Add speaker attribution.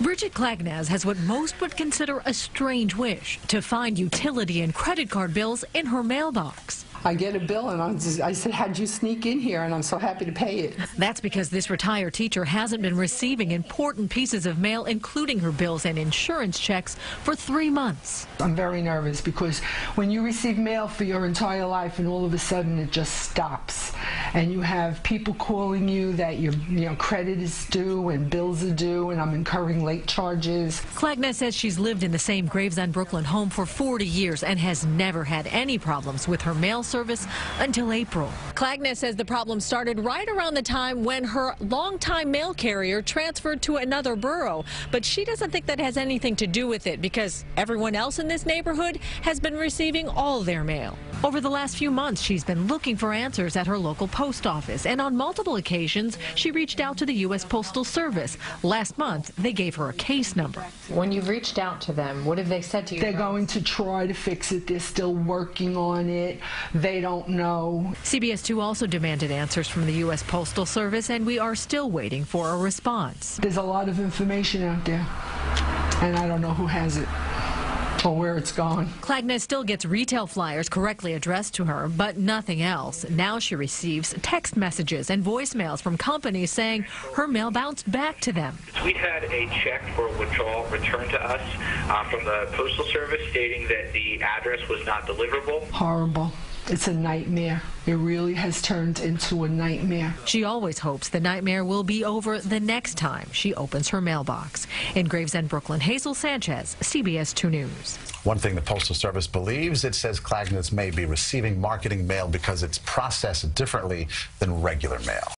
Speaker 1: Bridget Clagnez has what most would consider a strange wish: to find utility and credit card bills in her mailbox.
Speaker 2: I get a bill and I said, how'd you sneak in here? And I'm so happy to pay it.
Speaker 1: That's because this retired teacher hasn't been receiving important pieces of mail, including her bills and insurance checks, for 3 months.
Speaker 2: I'm very nervous because when you receive mail for your entire life and all of a sudden it just stops and you have people calling you that your credit is due and bills are due, and I'm incurring late charges.
Speaker 1: Clagnez says she's lived in the same Gravesend, Brooklyn home for 40 years and has never had any problems with her mail service until April. Clagnez says the problem started right around the time when her longtime mail carrier transferred to another borough. But she doesn't think that has anything to do with it because everyone else in this neighborhood has been receiving all their mail. Over the last few months, she's been looking for answers at her local post office, and on multiple occasions, she reached out to the U.S. Postal Service. Last month, they gave her a case number.
Speaker 3: When you've reached out to them, what have they said to you?
Speaker 2: They're going to try to fix it. They're still working on it. They don't know.
Speaker 1: CBS 2 also demanded answers from the U.S. Postal Service, and we are still waiting for a response.
Speaker 2: There's a lot of information out there, and I don't know who has it or where it's gone.
Speaker 1: Clagnez still gets retail flyers correctly addressed to her, but nothing else. Now she receives text messages and voicemails from companies saying her mail bounced back to them.
Speaker 4: We had a check for withdrawal returned to us from the Postal Service stating that the address was not deliverable.
Speaker 2: Horrible. It's a nightmare. It really has turned into a nightmare.
Speaker 1: She always hopes the nightmare will be over the next time she opens her mailbox. In Gravesend, Brooklyn, Hazel, Sanchez, CBS 2 News.
Speaker 5: One thing the Postal Service believes, it says Clagnez may be receiving marketing mail because it's processed differently than regular mail.